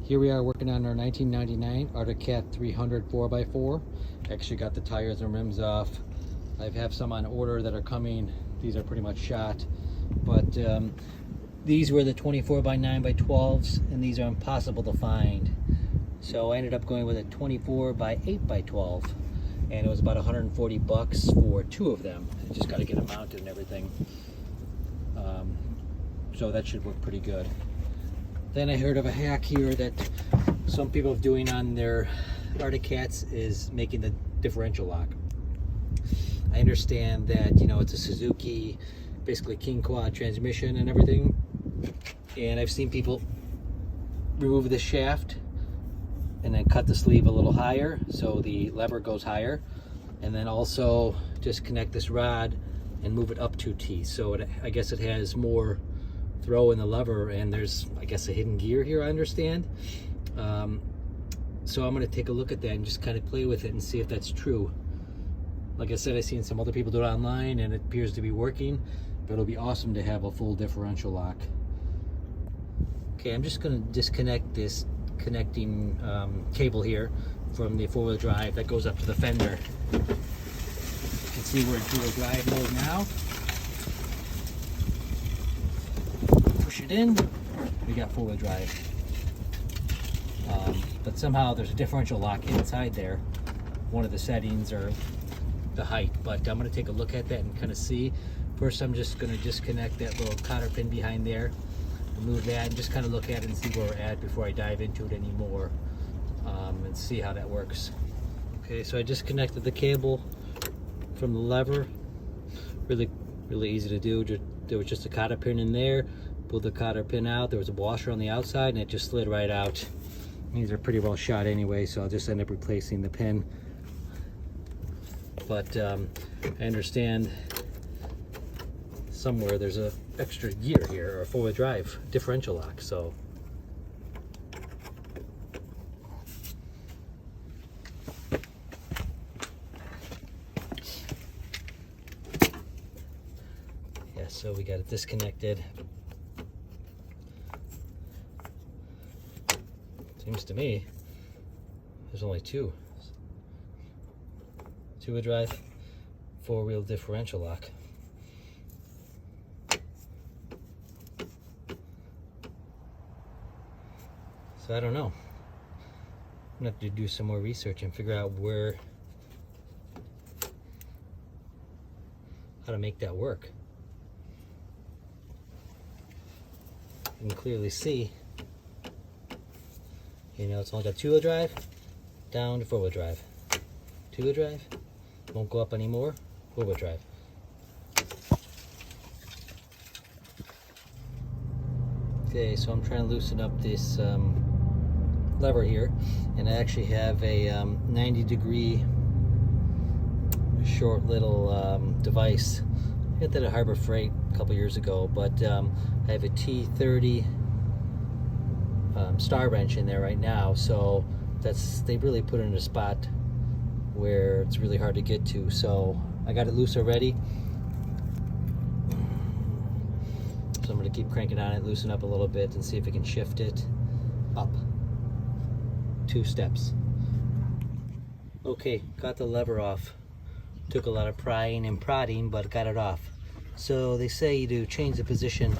Here we are working on our 1999 Arctic Cat 300 4x4. Actually got the tires and rims off. I have some on order that are coming. These are pretty much shot, but these were the 24x9x12s, and these are impossible to find. So I ended up going with a 24x8x12, and it was about 140 bucks for two of them. I just got to get them mounted and everything. So that should work pretty good. Then I heard of a hack here that some people are doing on their Arctic Cats is making the differential lock. I understand that, you know, it's a Suzuki, basically king quad transmission and everything. And I've seen people remove the shaft and then cut the sleeve a little higher so the lever goes higher. And then also disconnect this rod and move it up 2 teeth. So I guess it has more throw in the lever, and there's, I guess, a hidden gear here, I understand. So I'm going to take a look at that and just kind of play with it and see if that's true. Like I said, I've seen some other people do it online and it appears to be working, but it'll be awesome to have a full differential lock. Okay, I'm just going to disconnect this connecting cable here from the four-wheel drive that goes up to the fender. You can see we're in two-wheel drive mode now. Push it in, we got four-wheel drive. But somehow there's a differential lock inside there. One of the settings or the height, but I'm going to take a look at that and kind of see. First, I'm just going to disconnect that little cotter pin behind there, remove that, and just kind of look at it and see where we're at before I dive into it anymore, and see how that works. Okay, so I disconnected the cable from the lever. Really easy to do. There was just a cotter pin in there. Pulled the cotter pin out. There was a washer on the outside, and it just slid right out. These are pretty well shot anyway, so I'll just end up replacing the pin. But I understand somewhere there's a extra gear here, or a four-wheel drive differential lock. So yeah, so we got it disconnected. Seems to me there's only two wheel drive, four-wheel differential lock. So I don't know. I'm gonna have to do some more research and figure out how to make that work. You can clearly see, you know, it's only got two-wheel drive down to four-wheel drive. Two-wheel drive, won't go up anymore, four-wheel drive. Okay, so I'm trying to loosen up this lever here, and I actually have a 90-degree short little device. I got that at Harbor Freight a couple years ago, but I have a T30 star wrench in there right now, so they really put it in a spot where it's really hard to get to. So I got it loose already, so I'm going to keep cranking on it, loosen up a little bit, and see if we can shift it up 2 steps. Okay, got the lever off. Took a lot of prying and prodding, but got it off. So they say to change the position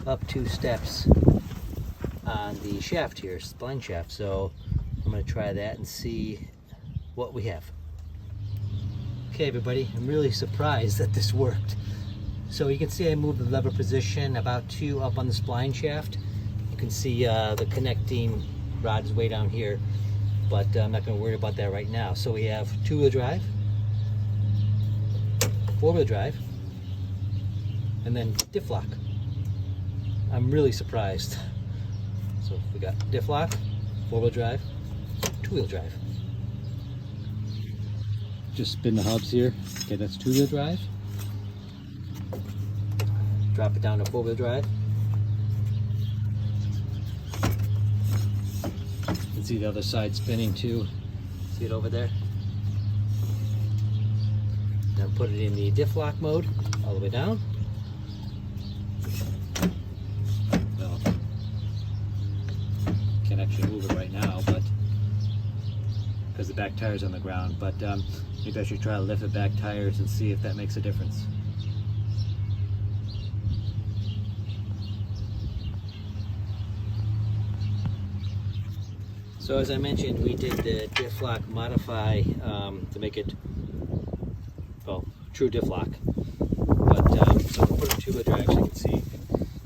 up 2 steps on the shaft here, spline shaft. So I'm going to try that and see what we have. Okay, everybody, I'm really surprised that this worked. So you can see I moved the lever position about 2 up on the spline shaft. You can see the connecting rod is way down here, but I'm not going to worry about that right now. So we have two-wheel drive, four-wheel drive, and then diff lock. I'm really surprised. So we got diff lock, four-wheel drive, two-wheel drive. Just spin the hubs here. Okay, that's two-wheel drive. Drop it down to four-wheel drive. You can see the other side spinning too. See it over there? Then put it in the diff lock mode all the way down. can't actually move it right now, but because the back tire's on the ground. But maybe I should try to lift the back tires and see if that makes a difference. So as I mentioned, we did the diff lock modify to make it, well, true diff lock. But so we'll put it in two-wheel drive so you can see.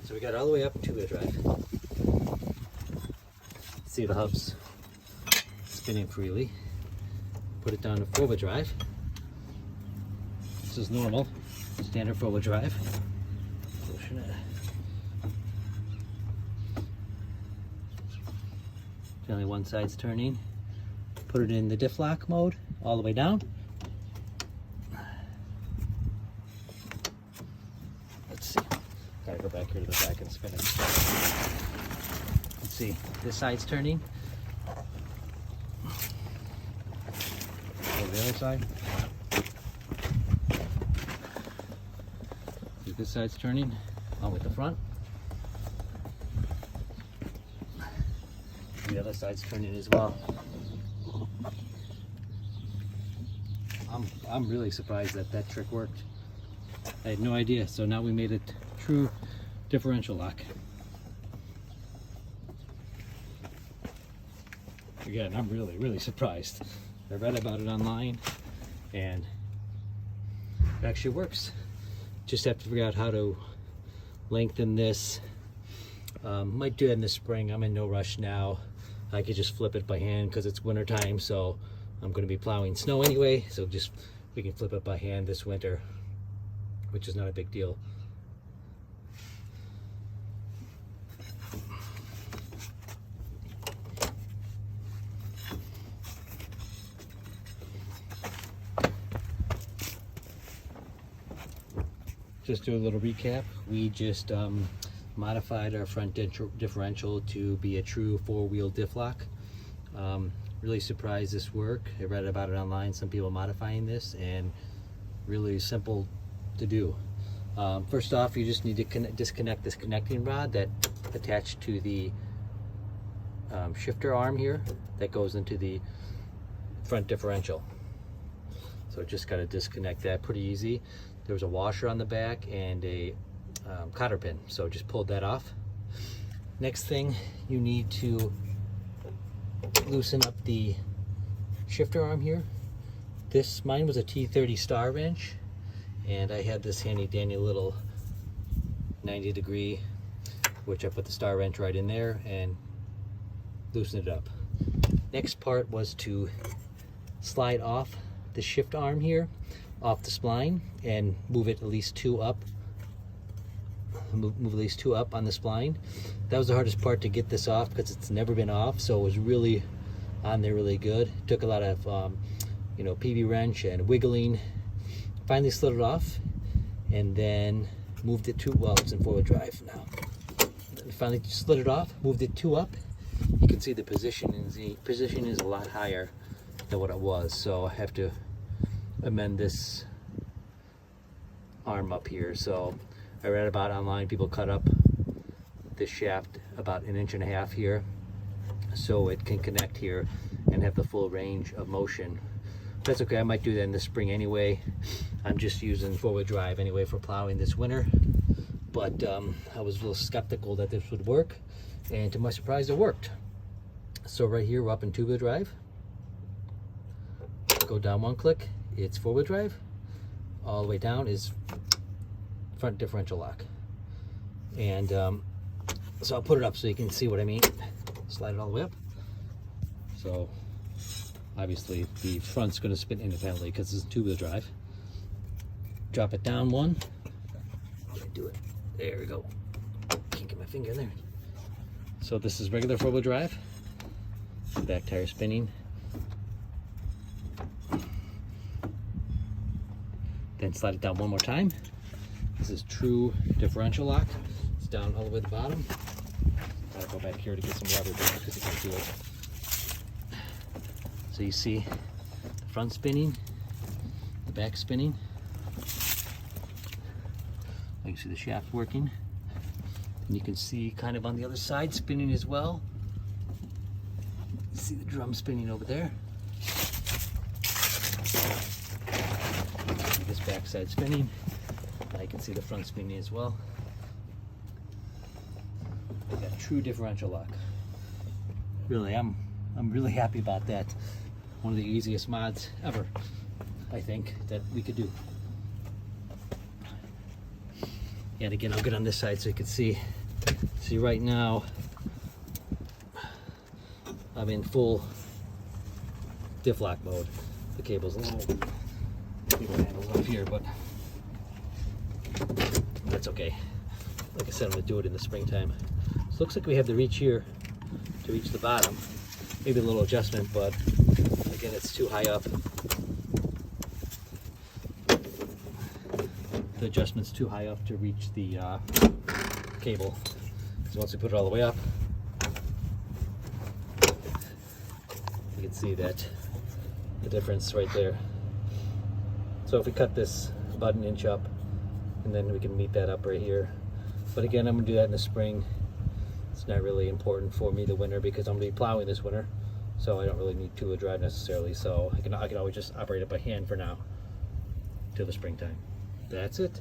So we got it all the way up in two-wheel drive. See the hubs spinning freely. Put it down to four-wheel drive. This is normal, standard four-wheel drive. Pushing it. Only one side's turning. Put it in the diff lock mode all the way down. Let's see. Gotta go back here to the back and spin it. Let's see. This side's turning. Go to the other side. See, this side's turning. On with the front. The other side's turning as well. I'm really surprised that that trick worked. I had no idea. So now we made it true differential lock. Again, I'm really surprised. I read about it online and it actually works. Just have to figure out how to lengthen this. Might do it in the spring. I'm in no rush now. I could just flip it by hand because it's winter time, so I'm going to be plowing snow anyway, so just we can flip it by hand this winter, which is not a big deal. Just do a little recap. We just modified our front differential to be a true four-wheel diff lock. Really surprised this worked. I read about it online, some people modifying this, and really simple to do. First off, you just need to disconnect this connecting rod that attached to the shifter arm here that goes into the front differential. So just got to disconnect that, pretty easy. There was a washer on the back and a cotter pin, so just pulled that off. Next thing, you need to loosen up the shifter arm here. Mine was a T30 star wrench, and I had this handy dandy little 90-degree, which I put the star wrench right in there and loosen it up. Next part was to slide off the shift arm here off the spline and move it at least two up. Move at least two up on the spline. That was the hardest part, to get this off because it's never been off, so it was really on there really good. Took a lot of PV wrench and wiggling. Finally slid it off and then moved it to, well, it's in four-wheel drive now. Finally slid it off, moved it two up. You can see the position is a lot higher than what it was, so I have to amend this arm up here. So I read about online, people cut up this shaft about 1.5 inches here so it can connect here and have the full range of motion. That's okay, I might do that in the spring anyway. I'm just using four-wheel drive anyway for plowing this winter, but I was a little skeptical that this would work, and to my surprise it worked. So right here we're up in two-wheel drive. Go down one click, it's four-wheel drive. All the way down is front differential lock. And so I'll put it up so you can see what I mean. Slide it all the way up. So obviously the front's going to spin independently because it's two-wheel drive. Drop it down one. Can't do it. There we go. Can't get my finger in there. So this is regular four-wheel drive. Back tire spinning. Then slide it down one more time. This is true differential lock. It's down all the way to the bottom. Gotta go back here to get some rubber bands because you can't do it. So you see the front spinning, the back spinning. You can see the shaft working. And you can see kind of on the other side spinning as well. See the drum spinning over there. See this backside spinning. I can see the front spinning as well. We got true differential lock. Really, I'm really happy about that. One of the easiest mods ever, I think, that we could do. And again, I'll get on this side so you can see. See, right now, I'm in full diff lock mode. The cable's a little cable handles up here, but that's okay. Like I said, I'm gonna do it in the springtime. So it looks like we have the reach here to reach the bottom. Maybe a little adjustment, but again, it's too high up. The adjustment's too high up to reach the cable. So once we put it all the way up, you can see that the difference right there. So if we cut this about an inch up, and then we can meet that up right here. But again, I'm gonna do that in the spring. It's not really important for me the winter because I'm gonna be plowing this winter, so I don't really need two-wheel drive necessarily. So I can always just operate it by hand for now till the springtime. That's it.